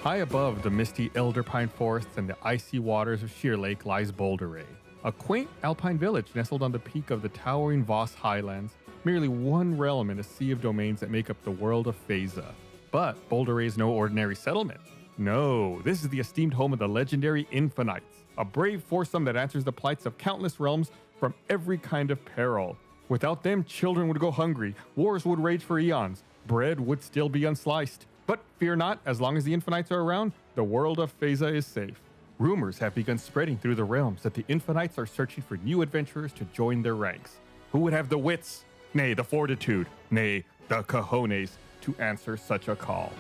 High above the misty elderpine forests and the icy waters of Sheer Lake lies Boulder Ray, a quaint alpine village nestled on the peak of the towering Voss Highlands, merely one realm in a sea of domains that make up the world of Phasa. But Boulder Ray is no ordinary settlement. No, this is the esteemed home of the legendary Infinights, a brave foursome that answers the plights of countless realms from every kind of peril. Without them, children would go hungry, wars would rage for eons, bread would still be unsliced. But fear not, as long as the Infinights are around, the world of Phasa is safe. Rumors have begun spreading through the realms that the Infinights are searching for new adventurers to join their ranks. Who would have the wits, nay, the fortitude, nay, the cojones, to answer such a call?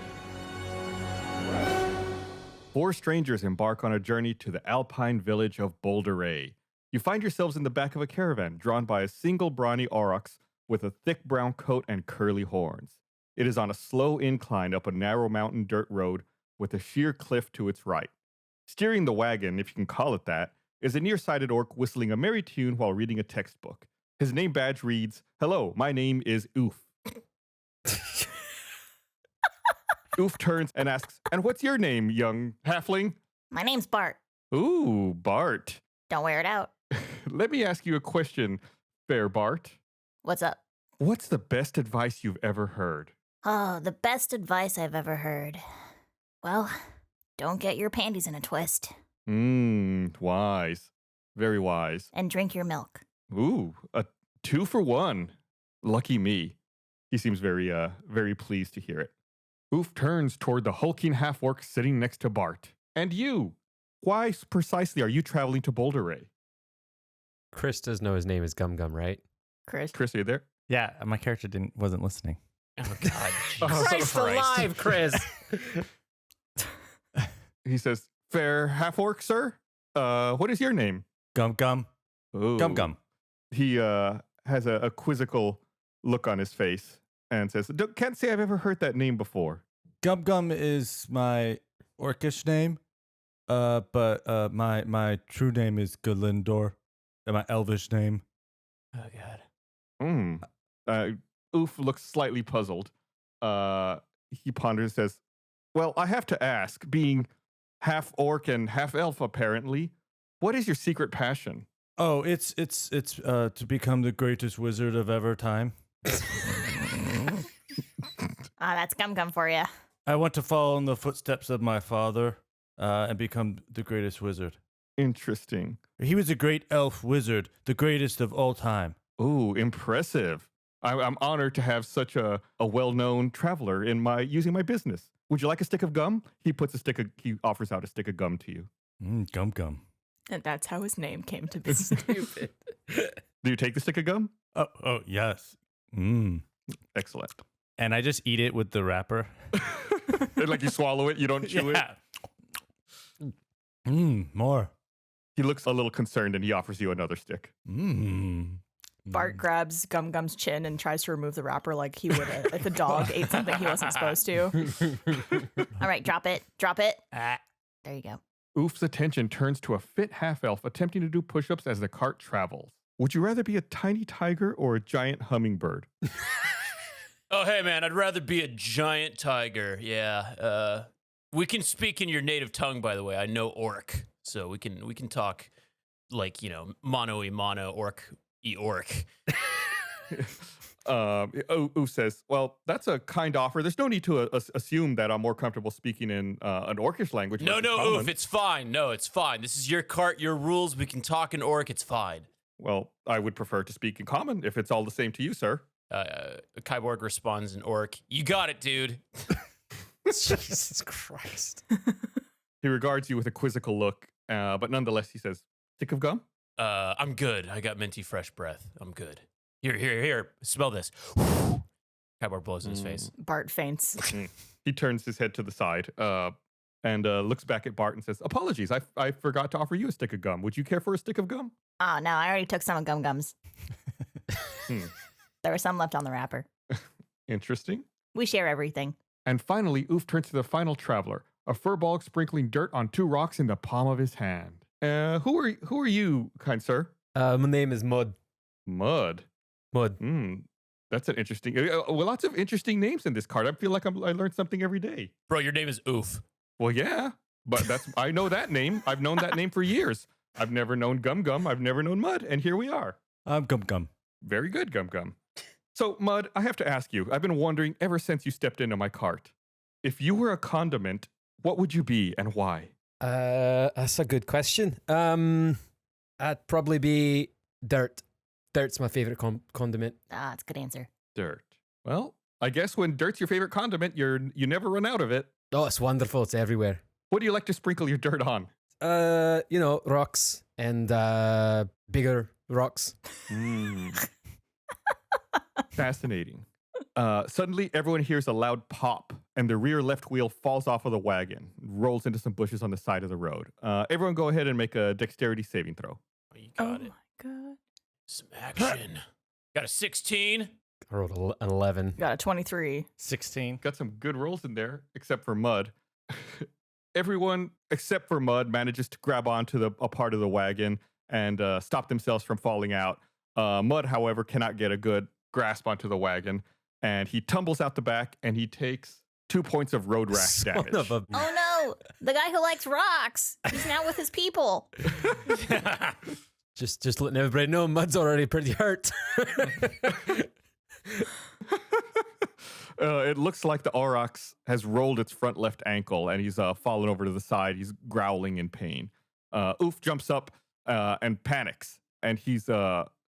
Four strangers embark on a journey to the alpine village of Boulder Ray. You find yourselves in the back of a caravan drawn by a single brawny aurochs with a thick brown coat and curly horns. It is on a slow incline up a narrow mountain dirt road with a sheer cliff to its right. Steering the wagon, if you can call it that, is a nearsighted orc whistling a merry tune while reading a textbook. His name badge reads, "Hello, my name is Oof." Oof turns and asks, "And what's your name, young halfling?" My name's Bart. "Ooh, Bart. Don't wear it out. Let me ask you a question, fair Bart. What's up? What's the best advice you've ever heard?" Oh, the best advice I've ever heard. Well, don't get your panties in a twist. Wise. Very wise. And drink your milk. Ooh, a 2 for 1. Lucky me. He seems very pleased to hear it. Oof turns toward the hulking half-orc sitting next to Bart. "And you? Why precisely are you traveling to Boulder Ray?" Chris does know his name is Gum Gum, right? Chris. Chris, are you there? Yeah, my character wasn't listening. Oh, God. Oh, Christ alive, Chris. He says, "Fair half-orc, sir? What is your name?" Gum Gum. Ooh. Gum Gum. He has a quizzical look on his face and says, "Can't say I've ever heard that name before." Gum Gum is my orcish name, but my true name is Galindor, and my elvish name. Oh, God. Oof looks slightly puzzled. He ponders and says, "Well, I have to ask, being half orc and half elf apparently, what is your secret passion?" Oh, it's to become the greatest wizard of ever time. That's Gum Gum for you. I want to follow in the footsteps of my father and become the greatest wizard. Interesting. He was a great elf wizard, the greatest of all time. Ooh, impressive. I'm honored to have such a well-known traveler using my business. Would you like a stick of gum? He offers out a stick of gum to you. Gum Gum. And that's how his name came to be. Stupid. Do you take the stick of gum? Oh yes. Excellent. And I just eat it with the wrapper. Like you swallow it, you don't chew it? More. He looks a little concerned and he offers you another stick. Bart grabs Gum Gum's chin and tries to remove the wrapper like he would if a dog ate something he wasn't supposed to. All right, drop it. Drop it. There you go. Oof's attention turns to a fit half-elf attempting to do push-ups as the cart travels. Would you rather be a tiny tiger or a giant hummingbird? Oh, hey, man, I'd rather be a giant tiger. Yeah. We can speak in your native tongue, by the way. I know orc, so we can talk like, mono-y-mono, orc-y-orc. Oof says, "Well, that's a kind offer. There's no need to assume that I'm more comfortable speaking in an orcish language." No, common. Oof, it's fine. No, it's fine. This is your cart, your rules. We can talk in orc. It's fine. Well, I would prefer to speak in common if it's all the same to you, sir. Kyborg responds in orc. You got it, dude. Jesus Christ. He regards you with a quizzical look, but nonetheless, he says, "Stick of gum?" I'm good. I got minty fresh breath. I'm good. Here. Smell this. Kyborg blows in his face. Bart faints. He turns his head to the side and looks back at Bart and says, "Apologies, I forgot to offer you a stick of gum. Would you care for a stick of gum?" Oh, no, I already took some of Gum Gum's. There was some left on the wrapper. Interesting. We share everything. And finally, Oof turns to the final traveler, a furball sprinkling dirt on 2 rocks in the palm of his hand. Who are you, kind sir? My name is Mud. Mud. That's an interesting. Well, lots of interesting names in this card. I feel like I learned something every day. Bro, your name is Oof. Well, yeah, but I know that name. I've known that name for years. I've never known Gum Gum. I've never known Mud, and here we are. I'm Gum Gum. Very good, Gum Gum. So, Mud, I have to ask you. I've been wondering ever since you stepped into my cart. If you were a condiment, what would you be and why? That's a good question. I'd probably be dirt. Dirt's my favorite condiment. Ah, it's a good answer. Dirt. Well, I guess when dirt's your favorite condiment, you never run out of it. Oh, it's wonderful. It's everywhere. What do you like to sprinkle your dirt on? Rocks and bigger rocks. Fascinating. Suddenly, everyone hears a loud pop, and the rear left wheel falls off of the wagon, rolls into some bushes on the side of the road. Everyone go ahead and make a dexterity saving throw. Oh, you got it. my god. Some action. Got a 16. I rolled an 11. Got a 23. 16. Got some good rolls in there, except for Mud. Everyone except for Mud manages to grab onto a part of the wagon and stop themselves from falling out. Mud, however, cannot get a good grasp onto the wagon, and he tumbles out the back, and he takes 2 points of road rash damage. Oh no, the guy who likes rocks. He's now with his people. Just letting everybody know, Mud's already pretty hurt. It looks like the aurochs has rolled its front left ankle, and he's fallen over to the side. He's growling in pain. Oof jumps up and panics, and he's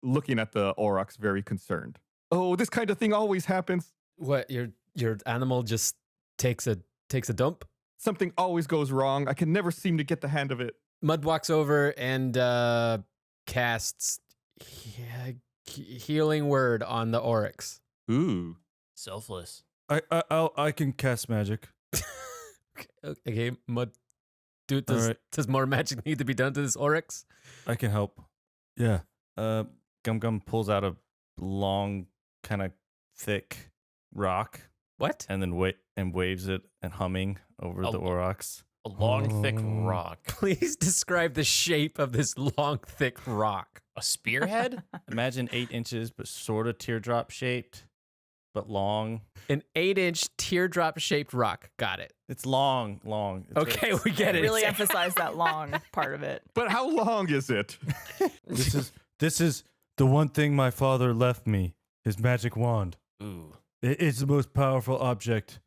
looking at the aurochs very concerned. Oh, this kind of thing always happens. What, your animal just takes a dump? Something always goes wrong. I can never seem to get the hand of it. Mud walks over and casts healing word on the oryx. Ooh. Selfless. I can cast magic. Okay, Mud. Dude, does more magic need to be done to this oryx? I can help. Yeah. Gum Gum pulls out a long, kind of thick rock. What? And then waves it and humming over the aurochs. A long, thick rock. Please describe the shape of this long, thick rock. A spearhead? Imagine 8 inches, but sort of teardrop shaped, but long. An 8-inch teardrop-shaped rock. Got it. It's long. It's Okay, we get it. Really It's- emphasize that long part of it. But how long is it? This is the one thing my father left me. His magic wand. Ooh. It's the most powerful object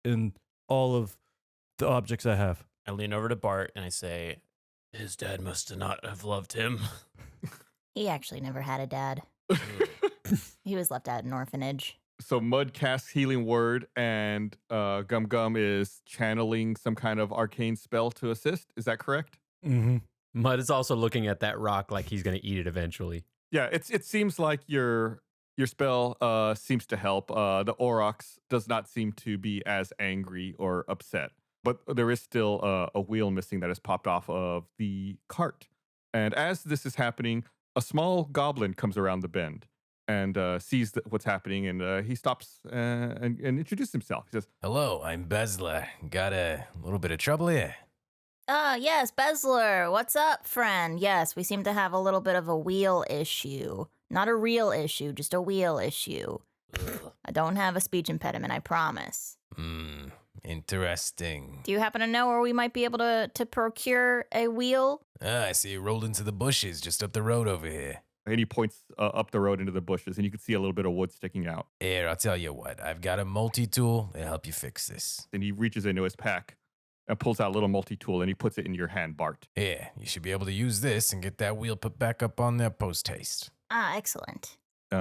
in all of the objects I have. I lean over to Bart and I say, his dad must not have loved him. He actually never had a dad. He was left at an orphanage. So Mud casts healing word, and Gum Gum is channeling some kind of arcane spell to assist. Is that correct? Mm-hmm. Mud is also looking at that rock like he's going to eat it eventually. Yeah, it seems like your spell seems to help. The aurochs does not seem to be as angry or upset, but there is still a wheel missing that has popped off of the cart. And as this is happening, a small goblin comes around the bend and sees what's happening, and he stops and introduces himself. He says, Hello, I'm Bessler. Got a little bit of trouble here. Yes, Bessler. What's up, friend? Yes, we seem to have a little bit of a wheel issue. Not a real issue, just a wheel issue. I don't have a speech impediment, I promise. Interesting. Do you happen to know where we might be able to procure a wheel? I see you rolled into the bushes just up the road over here. and he points up the road into the bushes, and you can see a little bit of wood sticking out. Here, I'll tell you what. I've got a multi-tool. It'll help you fix this. And he reaches into his pack and pulls out a little multi-tool, and he puts it in your hand, Bart. Here, you should be able to use this and get that wheel put back up on there post-haste. Ah, excellent.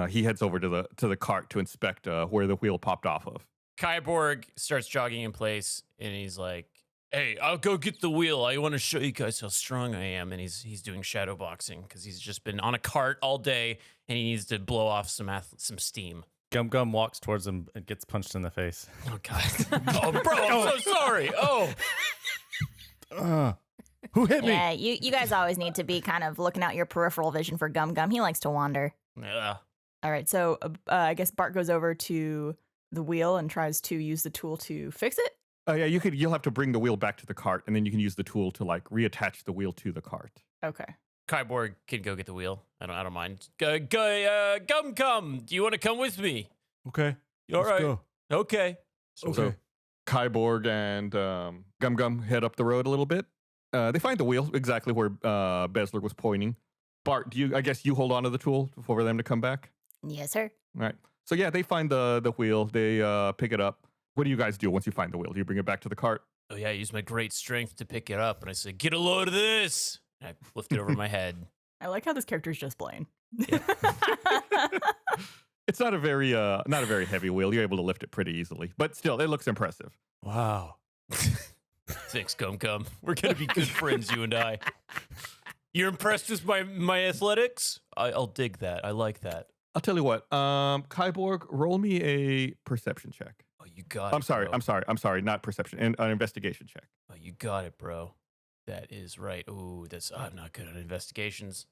He heads over to the cart to inspect where the wheel popped off of. Kyborg starts jogging in place, and he's like, "Hey, I'll go get the wheel. I want to show you guys how strong I am." And he's doing shadow boxing because he's just been on a cart all day, and he needs to blow off some steam. Gum Gum walks towards him and gets punched in the face. Oh God! Oh, bro, I'm so sorry. Oh, Who hit me? Yeah, you guys always need to be kind of looking out your peripheral vision for Gum Gum. He likes to wander. yeah. All right, so I guess Bart goes over to the wheel and tries to use the tool to fix it. Yeah, you'll have to bring the wheel back to the cart, and then you can use the tool to like reattach the wheel to the cart. Okay. Kyborg can go get the wheel. I don't mind. Gum, do you want to come with me? Okay. All let's right. Go. Okay. So Kyborg and Gum Gum head up the road a little bit. They find the wheel exactly where Bessler was pointing. Bart, I guess you hold on to the tool for them to come back? Yes, sir. All right. So yeah, they find the wheel. They pick it up. What do you guys do once you find the wheel? Do you bring it back to the cart? Oh yeah, I use my great strength to pick it up, and I say, "Get a load of this." And I lift it over my head. I like how this character is just Blaine. It's not a very heavy wheel. You're able to lift it pretty easily, but still, it looks impressive. Wow. Thanks, Gum Gum. We're gonna be good friends, you and I. You're impressed with my athletics? I'll dig that. I like that. I'll tell you what. Kyborg, roll me a perception check. Oh, you got it. I'm sorry. Not perception. An investigation check. Oh, you got it, bro. That is right. Ooh, I'm not good at investigations.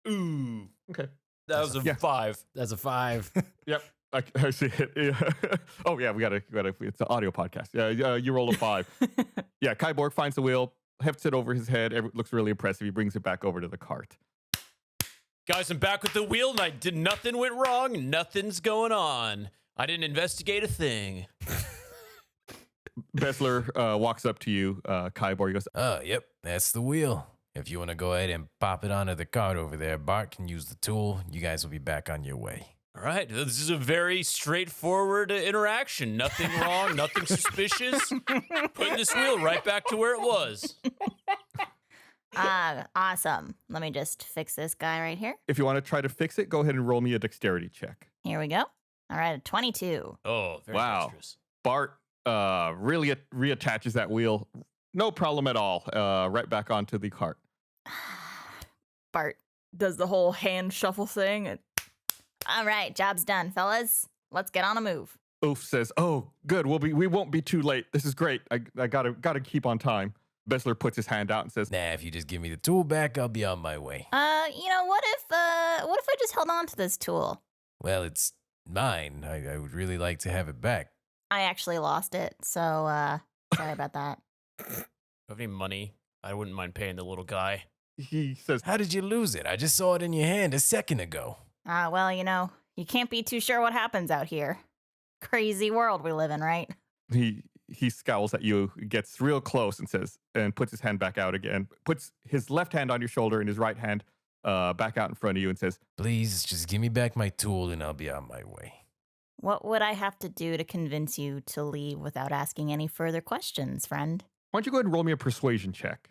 Ooh. Okay. That was a 5. That's a 5. Yep. I see it. Yeah. Oh yeah, we gotta. It's an audio podcast. Yeah. You roll a 5. Yeah. Kyborg finds the wheel, hefts it over his head. Looks really impressive. He brings it back over to the cart. Guys, I'm back with the wheel, and nothing went wrong. Nothing's going on. I didn't investigate a thing. Bessler walks up to you, Kyborg. He goes, Oh, yep, that's the wheel. If you want to go ahead and pop it onto the cart over there, Bart can use the tool. You guys will be back on your way. All right, this is a very straightforward interaction. Nothing wrong, nothing suspicious. Putting this wheel right back to where it was. Awesome. Let me just fix this guy right here. if you want to try to fix it, go ahead and roll me a dexterity check. Here we go. All right, 22. Oh, very Wow. dexterous. Bart really reattaches that wheel. No problem at all. Right back onto the cart. Bart does the whole hand shuffle thing. And All right, job's done, fellas. Let's get on a move. Oof says, "Oh, good. We won't be too late. This is great. I gotta keep on time." Bessler puts his hand out and says, Nah, if you just give me the tool back, I'll be on my way. What if I just held on to this tool? Well, it's mine. I would really like to have it back. I actually lost it, so sorry about that. Do you have any money? I wouldn't mind paying the little guy. he says, How did you lose it? I just saw it in your hand a second ago. Well, you can't be too sure what happens out here. Crazy world we live in, right? he scowls at you, gets real close and puts his hand back out again, puts his left hand on your shoulder and his right hand back out in front of you and says, Please, just give me back my tool and I'll be on my way. What would I have to do to convince you to leave without asking any further questions, friend? "Why don't you go ahead and roll me a persuasion check?"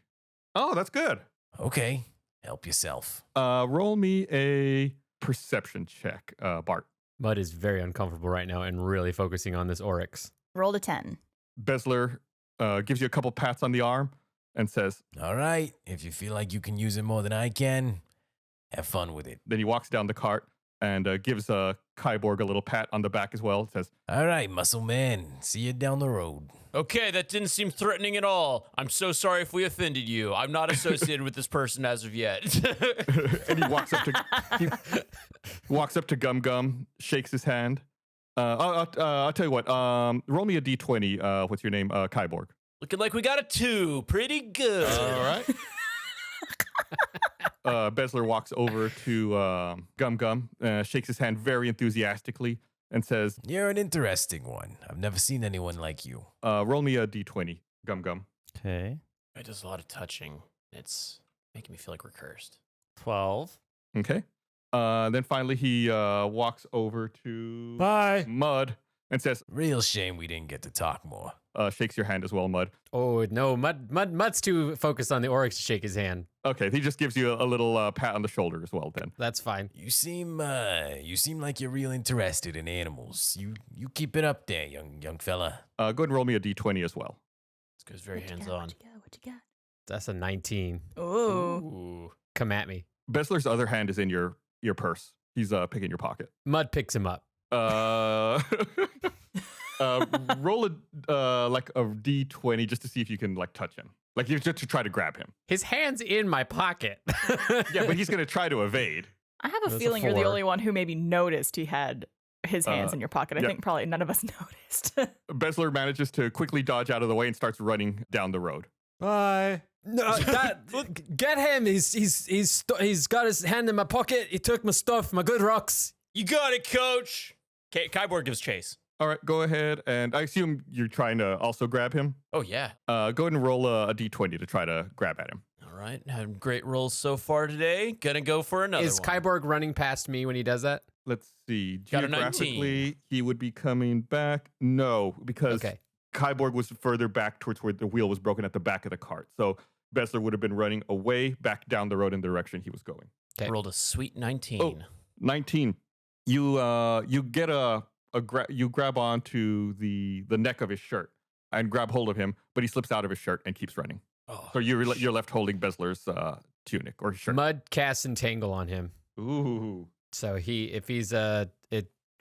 Oh, that's good. Okay, help yourself. Roll me a perception check, Bart. Mud is very uncomfortable right now and really focusing on this oryx. Rolled a 10. Bessler gives you a couple pats on the arm and says, All right, if you feel like you can use it more than I can, have fun with it. then he walks down the cart and gives Kyborg a little pat on the back as well. Says, All right, muscle man, see you down the road. Okay, that didn't seem threatening at all. I'm so sorry if we offended you. I'm not associated with this person as of yet. and he walks up to Gum Gum, shakes his hand. I'll tell you what. Roll me a d20. What's your name? Kyborg. Looking like we got a 2. Pretty good. All right. Bessler walks over to Gum Gum, shakes his hand very enthusiastically, and says, You're an interesting one. I've never seen anyone like you. roll me a d20, Gum Gum. Okay. It does a lot of touching. It's making me feel like we're cursed. 12. Okay. Then finally he walks over to Bye. Mud and says, Real shame we didn't get to talk more. shakes your hand as well, Mud. Oh, no. Mud's too focused on the oryx to shake his hand. Okay, he just gives you a little pat on the shoulder as well then. That's fine. You seem like you're real interested in animals. You keep it up there, young fella. Go ahead and roll me a d20 as well. This guy's very hands-on. What you got? That's a 19. ooh. Ooh. Come at me. Bessler's other hand is in your purse. He's picking your pocket. Mud picks him up. Roll like a d20 just to see if you can like touch him. Like you just to try to grab him. His hand's in my pocket. Yeah, but he's gonna try to evade. I have a That's a feeling you're the 4. only one who maybe noticed he had his hands in your pocket. I yeah. think probably none of us noticed. Bessler manages to quickly dodge out of the way and starts running down the road. Bye. No, get him. He's got his hand in my pocket. He took my stuff, my good rocks. You got it, coach. Okay, Kyborg gives chase. All right, go ahead. And I assume you're trying to also grab him. Oh, yeah. Go ahead and roll a d20 to try to grab at him. All right. Having great rolls so far today. Gonna go for another Is one. Kyborg running past me when he does that? Let's see. Got a Geographically, he would be coming back. No, because Okay. Kyborg was further back towards where the wheel was broken at the back of the cart. So Bessler would have been running away back down the road in the direction he was going. Okay. Rolled a sweet 19. Oh. 19. You get you grab onto the neck of his shirt and grab hold of him, but he slips out of his shirt and keeps running. Oh, So you're left holding Bessler's tunic or shirt. Mud casts Entangle on him. Ooh. So if he's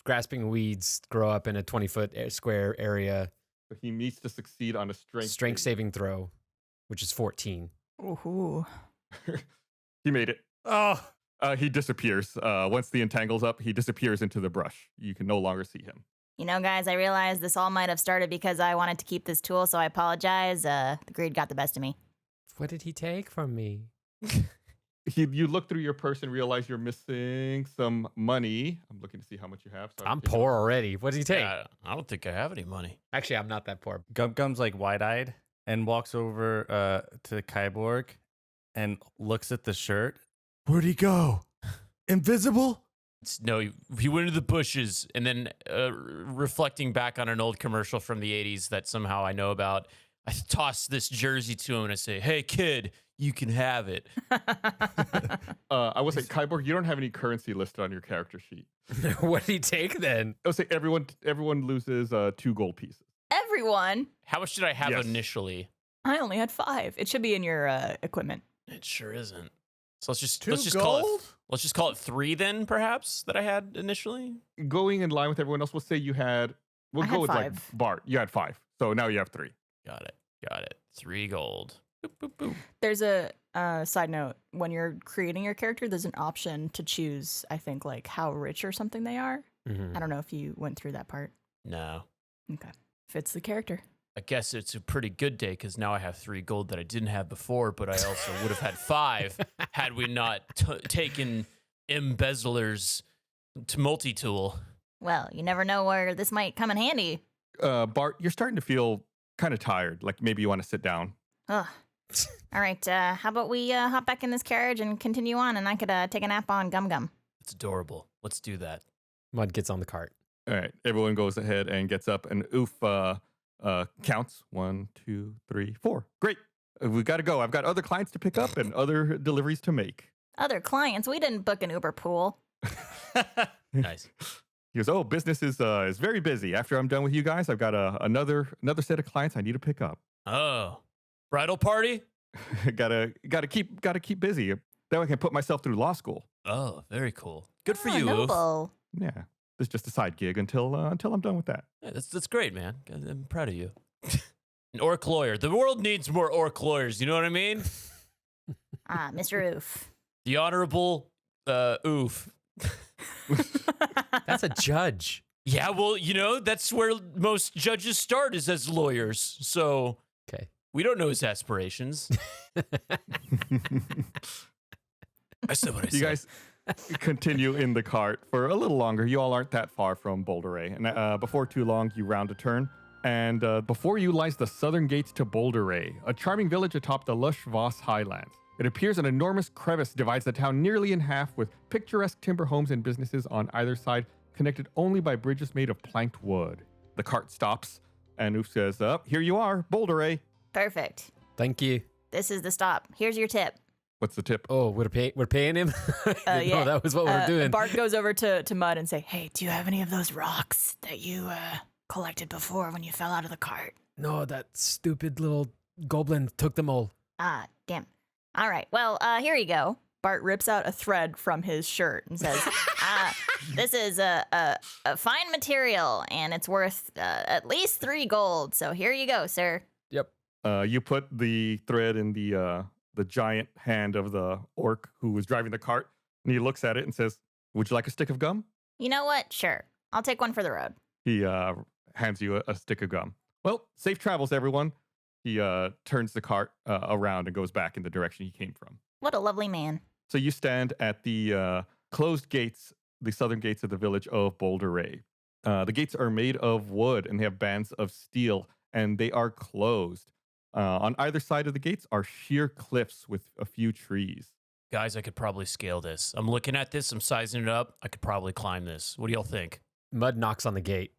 grasping weeds grow up in a 20-foot square area, So he needs to succeed on a strength strength saving throw, which is 14. Ooh. He made it. Oh, He disappears. Once the entangle's up, he disappears into the brush. You can no longer see him. You know, guys, I realize this all might have started because I wanted to keep this tool, so I apologize. The greed got the best of me. What did he take from me? You look through your purse and realize you're missing some money. I'm looking to see how much you have. So I'm poor already. What did he take? yeah, I don't think I have any money. Actually, I'm not that poor. Gum Gum's like wide-eyed and walks over to Kyborg and looks at the shirt. Where'd he go? Invisible? No, he went into the bushes, and then reflecting back on an old commercial from the 80s that somehow I know about, I toss this jersey to him and I say, "Hey, kid, you can have it." I will say, Kyborg, you don't have any currency listed on your character sheet. What did he take then? I will say everyone loses 2 gold pieces. Everyone. How much did I have Yes. initially? I only had 5. It should be in your equipment. It sure isn't. So let's just gold? let's just call it 3 then, perhaps, that I had initially. Going in line with everyone else, we'll say you had. We'll I go had with 5. like Bart. You had 5, so now you have 3. Got it. 3 gold. Boop, boop, boop. There's a side note. When you're creating your character, there's an option to choose, I think, like how rich or something they are. Mhm. I don't know if you went through that part. No. Okay. Fits the character. I guess it's a pretty good day because now I have 3 gold that I didn't have before, but I also would have had 5 had we not taken Bessler's multi-tool. Well, you never know where this might come in handy. Bart, you're starting to feel kind of tired. Like maybe you want to sit down. Ugh. All right, how about we hop back in this carriage and continue on, and I could take a nap on Gum Gum. It's adorable. Let's do that. Mud gets on the cart. All right, everyone goes ahead and gets up, and Oof counts 1, 2, 3, 4. Great. We got to go. I've got other clients to pick up and other deliveries to make. Other clients, we didn't book an Uber pool. Nice. He goes, "Oh, business is very busy. After I'm done with you guys, I've got another set of clients I need to pick up. Oh, bridal party? gotta keep busy. That way I can put myself through law school. Oh, very cool. Good for Ah, you, Oof. noble. Yeah, it's just a side gig until I'm done with that. Yeah, that's great, man. I'm proud of you. An orc lawyer. The world needs more orc lawyers. You know what I mean? Ah, Mr. Oof. The honorable Oof. That's a judge. Yeah, well, that's where most judges start is as lawyers. So Okay. we don't know his aspirations. I said what I said. You guys continue in the cart for a little longer. You all aren't that far from Boulder Ray. And before too long, you round a turn. And before you lies the southern gates to Boulder Ray, a charming village atop the lush Voss highlands. It appears an enormous crevice divides the town nearly in half, with picturesque timber homes and businesses on either side, connected only by bridges made of planked wood. The cart stops, and Oof says, "Here you are, Boulder Ray." Perfect. Thank you. This is the stop. Here's your tip. What's the tip? Oh, we're paying him? I didn't know Yeah. that was what we were doing. Bart goes over to Mud and say, "Hey, do you have any of those rocks that you collected before when you fell out of the cart?" No, that stupid little goblin took them all. Ah, damn. All right, well, here you go. Bart rips out a thread from his shirt and says, This is a fine material, and it's worth at least 3 gold. So here you go, sir. Yep. You put the thread in the giant hand of the orc who was driving the cart, and he looks at it and says, "Would you like a stick of gum?" You know what? Sure. I'll take one for the road. He hands you a stick of gum. "Well, safe travels, everyone." He turns the cart around and goes back in the direction he came from. What a lovely man. So you stand at the closed gates, the southern gates of the village of Boulder Ray. The gates are made of wood and they have bands of steel, and they are closed. On either side of the gates are sheer cliffs with a few trees. Guys, I could probably scale this. I'm looking at this. I'm sizing it up. I could probably climb this. What do y'all think? Mud knocks on the gate.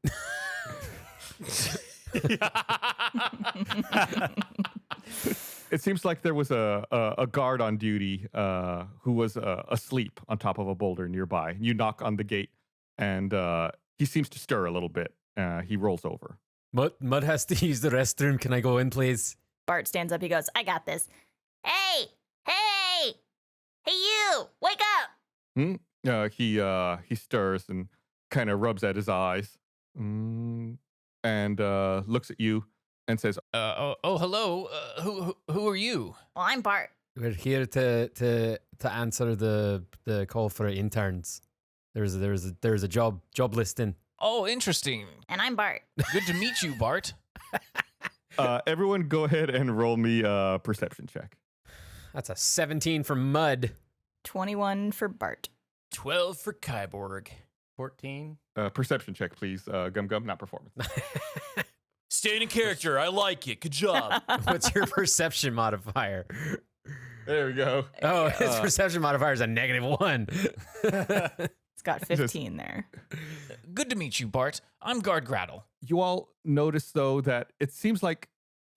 It seems like there was a guard on duty who was asleep on top of a boulder nearby. You knock on the gate, and he seems to stir a little bit. He rolls over. Mud has to use the restroom. Can I go in, please? Bart stands up. He goes, I got this. Hey, you, wake up. He stirs and kind of rubs at his eyes, and looks at you and says, hello. Who are you? Well, I'm Bart. We're here to answer the call for interns. There's a job listing. Oh, interesting. And I'm Bart. Good to meet you, Bart. everyone go ahead and roll me a perception check. That's a 17 for Mud. 21 for Bart. 12 for Kyborg. 14. Perception check, please. Gum, not performance. Staying in character. I like it. Good job. What's your perception modifier? There we go. Oh, his perception modifier is a -1. It's got 15 there. Good to meet you, Bart. I'm Guard Grattle. You all notice, though, that it seems like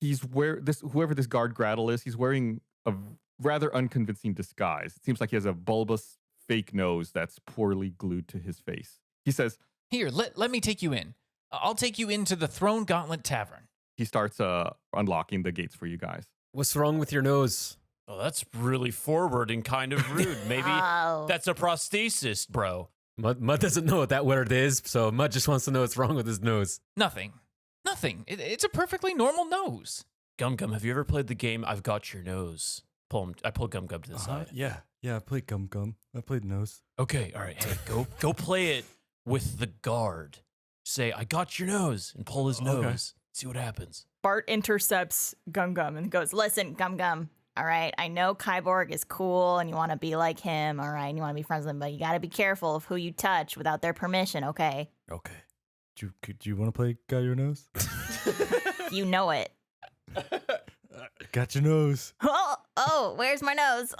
whoever this guard Grattle is, he's wearing a rather unconvincing disguise. It seems like he has a bulbous fake nose that's poorly glued to his face. He says, Here, let me take you in. I'll take you into the Throne Gauntlet Tavern. he starts unlocking the gates for you guys. What's wrong with your nose? Oh, that's really forward and kind of rude. Maybe Oh. that's a prosthesis, bro. Mud doesn't know what that word is, so Mud just wants to know what's wrong with his nose. Nothing. It's a perfectly normal nose. Gum Gum, have you ever played the game I've Got Your Nose? I pull Gum Gum to the side. Yeah, I played Gum. I played Nose. Okay, all right. Hey, go play it with the guard. Say, I got your nose, and pull his nose. Okay. See what happens. Bart intercepts Gum Gum and goes, Listen, Gum. All right, I know Kyborg is cool and you want to be like him, all right, and you want to be friends with him, but you got to be careful of who you touch without their permission, okay? Okay. Do you want to play Got Your Nose? You know it. Got your nose. Oh, where's my nose?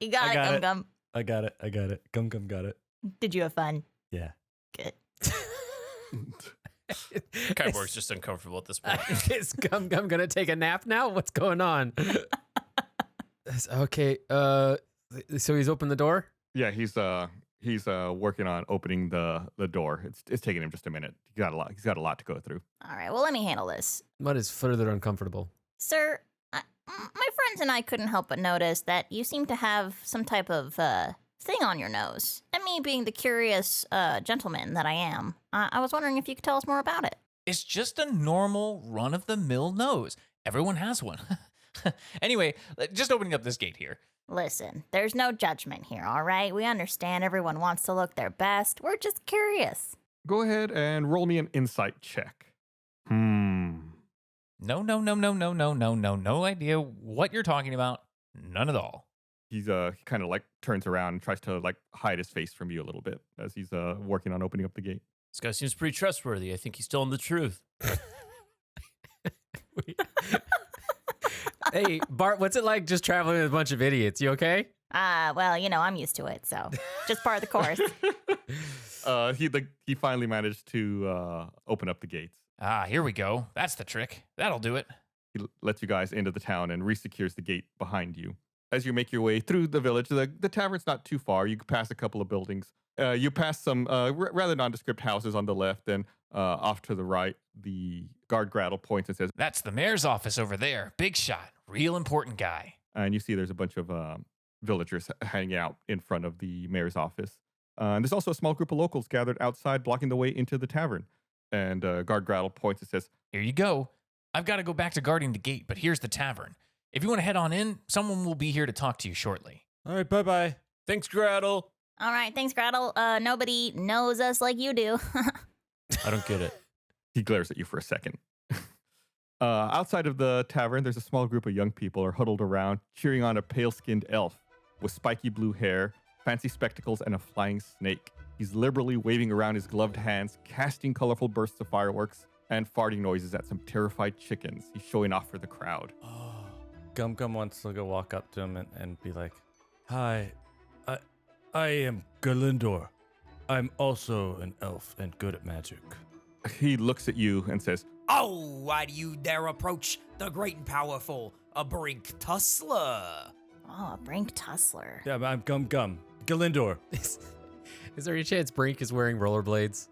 You got I it, got it. Gum. I got it. Gum got it. Did you have fun? Yeah. Good. Kyborg's just uncomfortable at this point. Is Gum gonna take a nap now? What's going on? Okay, so he's opened the door? Yeah, he's working on opening the door. It's taking him just a minute. He's got a lot to go through. All right, well, let me handle this. Mud is further uncomfortable. Sir, my friends and I couldn't help but notice that you seem to have some type of thing on your nose. And me being the curious gentleman that I am, I was wondering if you could tell us more about it. It's just a normal run-of-the-mill nose. Everyone has one. Anyway, just opening up this gate here. Listen, there's no judgment here, all right? We understand everyone wants to look their best. We're just curious. Go ahead and roll me an insight check. No idea what you're talking about. None at all. He kind of like turns around and tries to like hide his face from you a little bit as he's working on opening up the gate. This guy seems pretty trustworthy. I think he's telling the truth. Hey, Bart, what's it like just traveling with a bunch of idiots? You okay? Well, I'm used to it, so just part of the course. He finally managed to open up the gates. Here we go. That's the trick. That'll do it. He lets you guys into the town and resecures the gate behind you. As you make your way through the village, the tavern's not too far. You pass a couple of buildings. You pass some rather nondescript houses on the left, and off to the right, the guard Grattle points and says, That's the mayor's office over there. Big shot. Real important guy. and you see there's a bunch of villagers hanging out in front of the mayor's office. And there's also a small group of locals gathered outside, blocking the way into the tavern. And guard Grattle points and says, Here you go. I've got to go back to guarding the gate, but here's the tavern. If you want to head on in, someone will be here to talk to you shortly. All right, bye-bye. Thanks, Grattle. All right, thanks, Grattle. Nobody knows us like you do. I don't get it. he glares at you for a second. Outside of the tavern, there's a small group of young people are huddled around, cheering on a pale-skinned elf with spiky blue hair, fancy spectacles, and a flying snake. He's liberally waving around his gloved hands, casting colorful bursts of fireworks and farting noises at some terrified chickens. He's showing off for the crowd. Gum Gum wants to go walk up to him and be like, "Hi, I am Galindor. I'm also an elf and good at magic." He looks at you and says, Oh, why do you dare approach the great and powerful Brink Tussler? Oh, Brink Tussler. Yeah, I'm Gum Gum. Galindor. Is there any chance Brink is wearing rollerblades?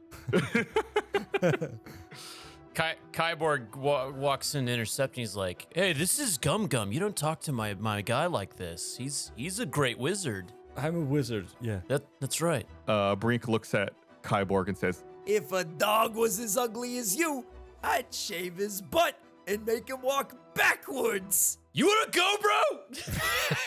Kyborg walks in intercepting. He's like, "Hey, this is Gum Gum. You don't talk to my guy like this. He's a great wizard." I'm a wizard. Yeah. That's right. Brink looks at Kyborg and says, If a dog was as ugly as you, I'd shave his butt and make him walk backwards. You wanna go, bro?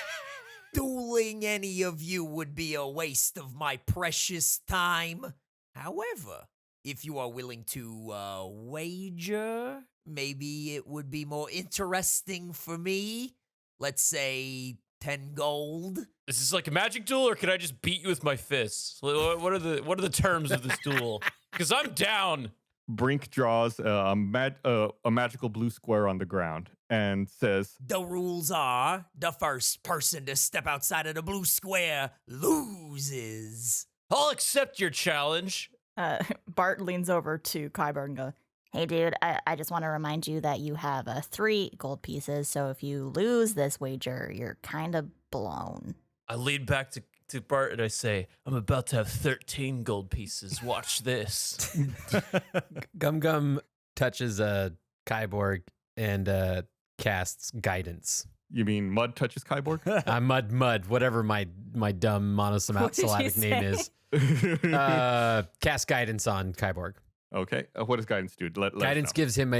Dueling any of you would be a waste of my precious time. However, if you are willing to wager, maybe it would be more interesting for me. Let's say 10 gold. Is this like a magic duel, or can I just beat you with my fists? What are the terms of this duel? Because I'm down. Brink draws a magical blue square on the ground and says, The rules are the first person to step outside of the blue square loses. I'll accept your challenge. Bart leans over to Kyber and goes, Hey, dude, I just want to remind you that you have 3 gold pieces, so if you lose this wager, you're kind of blown. I lean back to Bart and I say, I'm about to have 13 gold pieces. Watch this. Gum Gum touches Kyborg and casts guidance. You mean Mud touches Kyborg? Mud, whatever my dumb monosyllabic name is. Cast guidance on Kyborg. Okay. What does guidance do? Let Guidance us know. gives him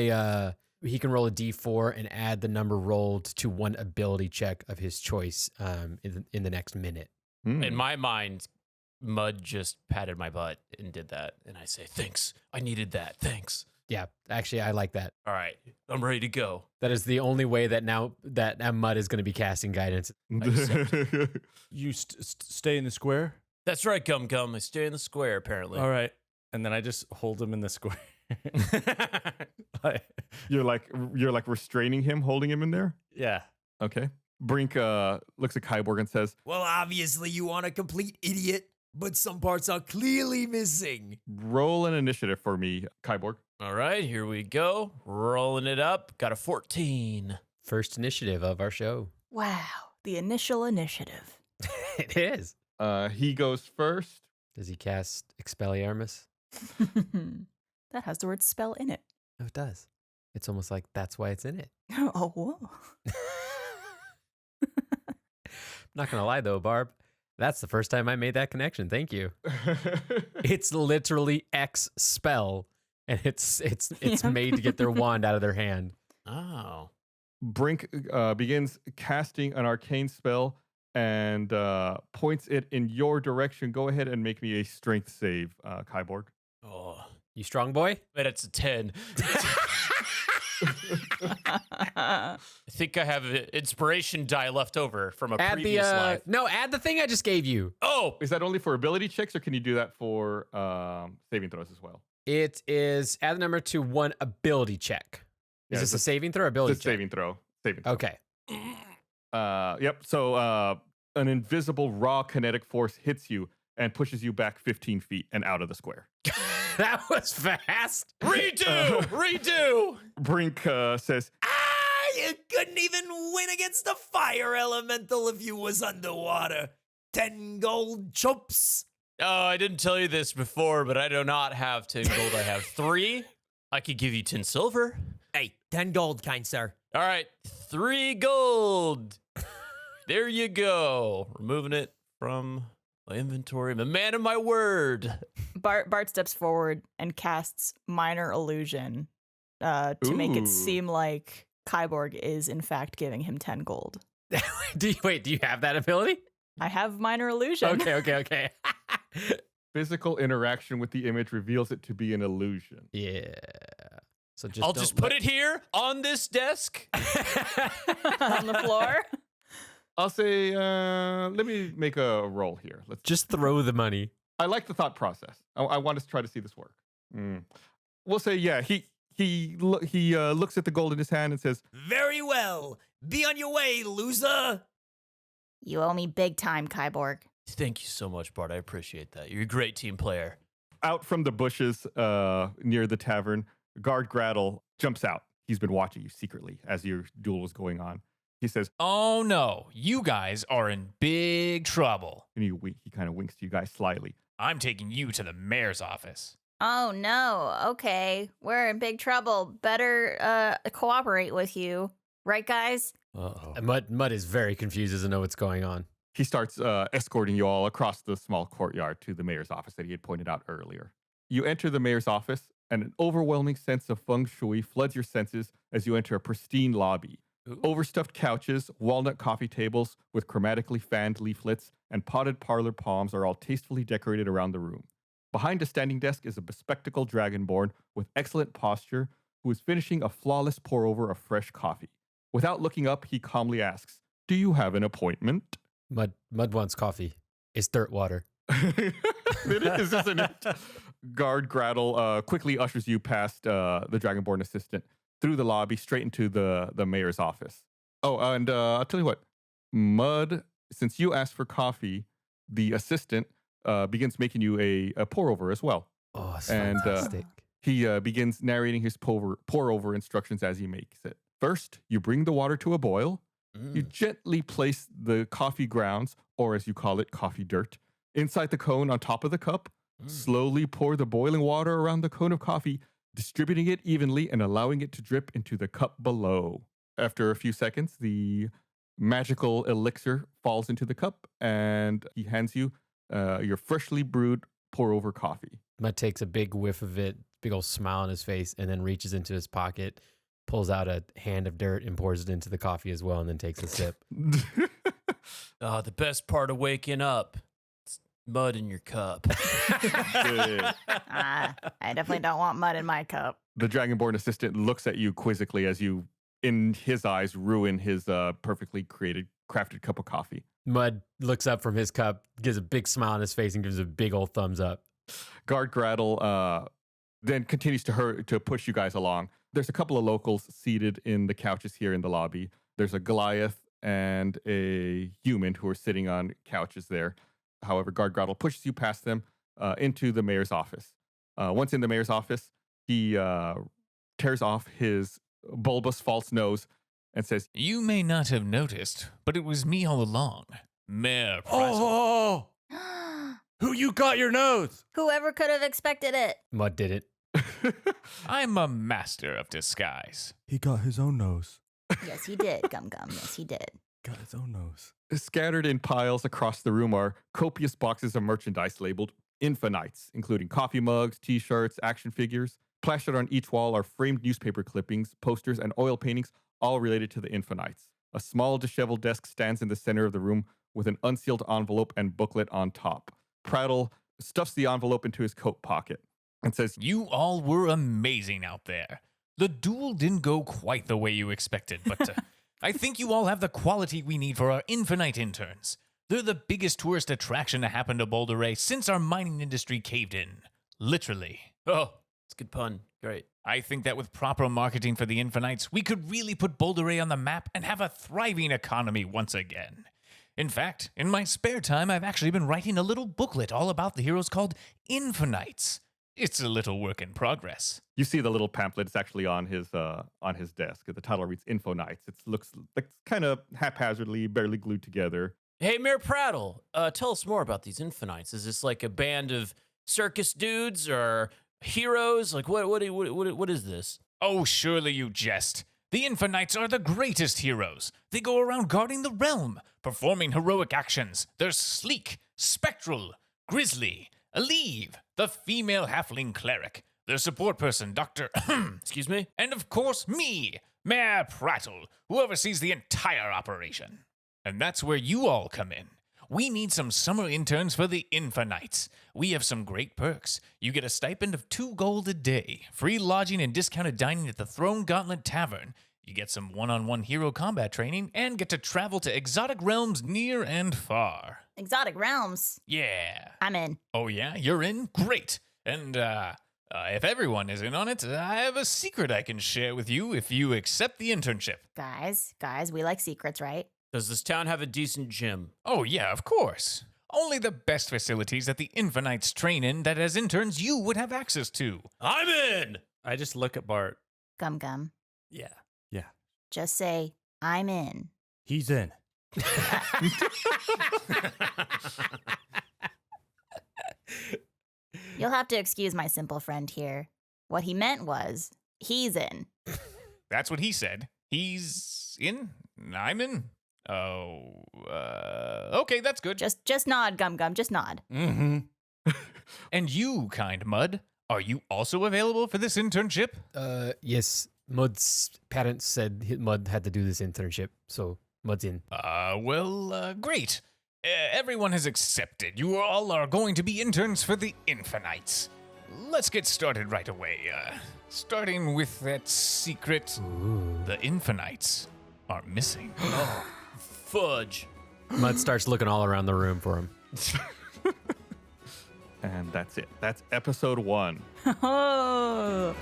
he can roll a d4 and add the number rolled to one ability check of his choice in the next minute. In my mind, Mud just patted my butt and did that. And I say, thanks. I needed that. Thanks. Yeah, actually, I like that. All right. I'm ready to go. That is the only way that now Mud is going to be casting guidance. You stay in the square? That's right, Gum Gum. I stay in the square, apparently. All right. And then I just hold him in the square. You're like restraining him, holding him in there? Yeah. Okay. Brink looks at Kyborg and says, Well, obviously you aren't a complete idiot, but some parts are clearly missing. roll an initiative for me, Kyborg. All right, here we go. Rolling it up. Got a 14. First initiative of our show. wow, the initial initiative. It is. He goes first. Does he cast Expelliarmus? That has the word spell in it. No, it does. It's almost like that's why it's in it. Oh, whoa. Not gonna lie though, Barb. That's the first time I made that connection. Thank you. It's literally X spell, and it's Yeah. made to get their wand out of their hand. Oh. Brink begins casting an arcane spell and points it in your direction. Go ahead and make me a strength save, Kyborg. Oh. You strong boy? Bet it's a 10. I think I have an inspiration die left over from a Add previous life. add the thing I just gave you. Oh, Is that only for ability checks, or can you do that for saving throws as well? It is add the number to one ability check. Yeah, Is this it's a saving throw or ability It's check? saving throw. Saving throw. Okay. Yep. So an invisible raw kinetic force hits you and pushes you back 15 feet and out of the square. That was fast. redo. Brink says, You couldn't even win against the fire elemental if you was underwater. 10 gold chops. Oh, I didn't tell you this before, but I do not have 10 gold. I have 3. I could give you 10 silver. Hey, 10 gold, kind sir. All right, 3 gold. There you go. Removing it from my inventory. I'm a man of my word. Bart steps forward and casts Minor Illusion to make Ooh. it seem like Kyborg is in fact giving him 10 gold. Do you have that ability? I have Minor Illusion. Okay. physical interaction with the image reveals it to be an illusion. Yeah. So just I'll just put it here on this desk. On the floor. I'll say, let me make a roll here. Let's Just throw the money. I like the thought process. I want to try to see this work. We'll say, yeah, he looks at the gold in his hand and says, Very well. Be on your way, loser. You owe me big time, Kyborg. Thank you so much, Bart. I appreciate that. You're a great team player. out from the bushes near the tavern, Guard Grattle jumps out. He's been watching you secretly as your duel was going on. He says, "Oh no, you guys are in big trouble. and he kind of winks to you guys slyly. I'm taking you to the mayor's office." Oh no, okay. We're in big trouble. Better cooperate with you. Right, guys? Uh-oh. Mud is very confused, doesn't know what's going on. He starts escorting you all across the small courtyard to the mayor's office that he had pointed out earlier. You enter the mayor's office, and an overwhelming sense of feng shui floods your senses as you enter a pristine lobby. Overstuffed couches, walnut coffee tables with chromatically fanned leaflets, and potted parlor palms are all tastefully decorated around the room. Behind a standing desk is a bespectacled dragonborn with excellent posture who is finishing a flawless pour-over of fresh coffee. Without looking up, he calmly asks, "Do you have an appointment?" Mud wants coffee. It's dirt water. It is, isn't it? Guard Grattle quickly ushers you past the Dragonborn assistant through the lobby straight into the mayor's office. Oh, and I'll tell you what, Mud, since you asked for coffee, the assistant begins making you a pour-over as well. Oh, it's And, fantastic. He begins narrating his pour-over instructions as he makes it. First, you bring the water to a boil. You gently place the coffee grounds, or as you call it, coffee dirt, inside the cone on top of the cup. Slowly pour the boiling water around the cone of coffee, distributing it evenly and allowing it to drip into the cup below. After a few seconds, the magical elixir falls into the cup, and he hands you your freshly brewed pour-over coffee. Mud takes a big whiff of it, big old smile on his face, and then reaches into his pocket, pulls out a hand of dirt and pours it into the coffee as well, and then takes a sip. Oh, the best part of waking up. It's mud in your cup. I definitely don't want mud in my cup. The Dragonborn assistant looks at you quizzically as you, in his eyes, ruin his perfectly crafted cup of coffee. Mud looks up from his cup, gives a big smile on his face, and gives a big old thumbs up. Guard Grattle then continues to push you guys along. There's a couple of locals seated in the couches here in the lobby. There's a Goliath and a human who are sitting on couches there. However, Guard Grattle pushes you past them into the mayor's office. Once in the mayor's office, he tears off his bulbous false nose and says, You may not have noticed, but it was me all along, Mayor Presley. Oh, who you got your nose? Whoever could have expected it? Mud did it. I'm a master of disguise. He got his own nose. Yes, he did, Gum Gum. Yes, he did. Got his own nose. Scattered in piles across the room are copious boxes of merchandise labeled Infinights, including coffee mugs, t-shirts, action figures. Plastered on each wall are framed newspaper clippings, posters, and oil paintings, all related to the Infinights. A small disheveled desk stands in the center of the room with an unsealed envelope and booklet on top. Prattle stuffs the envelope into his coat pocket and says, You all were amazing out there. The duel didn't go quite the way you expected, but I think you all have the quality we need for our Infinight Interns. They're the biggest tourist attraction to happen to Boulder Ray since our mining industry caved in. Literally. Oh, it's a good pun. Great. I think that with proper marketing for the Infinights, we could really put Boulder Ray on the map and have a thriving economy once again. In fact, in my spare time, I've actually been writing a little booklet all about the heroes called Infinights. It's a little work in progress. you see the little pamphlet. It's actually on his desk. The title reads Infinights. It looks like kind of haphazardly, barely glued together. Hey, Mayor Prattle, tell us more about these Infinights. Is this like a band of circus dudes or heroes? Like, what is this? Oh, surely you jest. The Infinights are the greatest heroes. They go around guarding the realm, performing heroic actions. They're sleek, spectral, grisly, Aleve, the female halfling cleric, their support person, Dr. Excuse me? and of course me, Mayor Prattle, who oversees the entire operation. And that's where you all come in. We need some summer interns for the Infinights. We have some great perks. You get a stipend of 2 gold a day, free lodging and discounted dining at the Throne Gauntlet Tavern. You get some one-on-one hero combat training and get to travel to exotic realms near and far. Exotic realms. Yeah. I'm in. Oh, yeah? You're in? Great. And if everyone is in on it, I have a secret I can share with you if you accept the internship. Guys, we like secrets, right? Does this town have a decent gym? Oh, yeah, of course. Only the best facilities that the Infinights train in that as interns you would have access to. I'm in! I just look at Bart. Gum Gum. Yeah. Just say, I'm in. He's in. You'll have to excuse my simple friend here. What he meant was, he's in. That's what he said. He's in? I'm in? Oh, okay, that's good. Just nod, Gum Gum, just nod. Mm-hmm. And you, kind Mud, are you also available for this internship? Yes. Mud's parents said Mud had to do this internship, so Mud's in. Great. Everyone has accepted. You all are going to be interns for the Infinights. Let's get started right away. Starting with that secret. Ooh. The Infinights are missing. Fudge. Mud starts looking all around the room for him. And that's it. That's episode 1. Oh.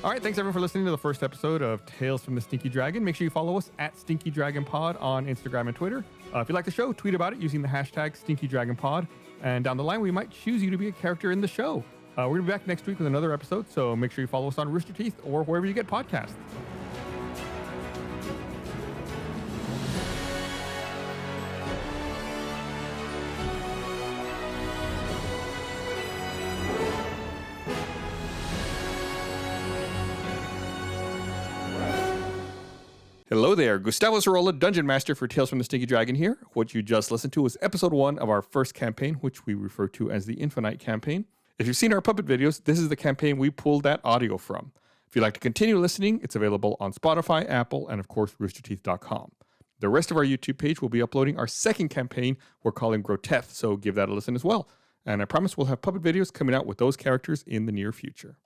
All right, thanks everyone for listening to the first episode of Tales from the Stinky Dragon. Make sure you follow us at Stinky Dragon Pod on Instagram and Twitter. If you like the show, tweet about it using the hashtag Stinky Dragon Pod. And down the line, we might choose you to be a character in the show. We're going to be back next week with another episode, so make sure you follow us on Rooster Teeth or wherever you get podcasts. Hello there, Gustavo Zarola, Dungeon Master for Tales from the Stinky Dragon here. What you just listened to was episode 1 of our first campaign, which we refer to as the Infinight Campaign. If you've seen our puppet videos, this is the campaign we pulled that audio from. If you'd like to continue listening, it's available on Spotify, Apple, and of course, roosterteeth.com. The rest of our YouTube page will be uploading our second campaign we're calling Groteth, so give that a listen as well. And I promise we'll have puppet videos coming out with those characters in the near future.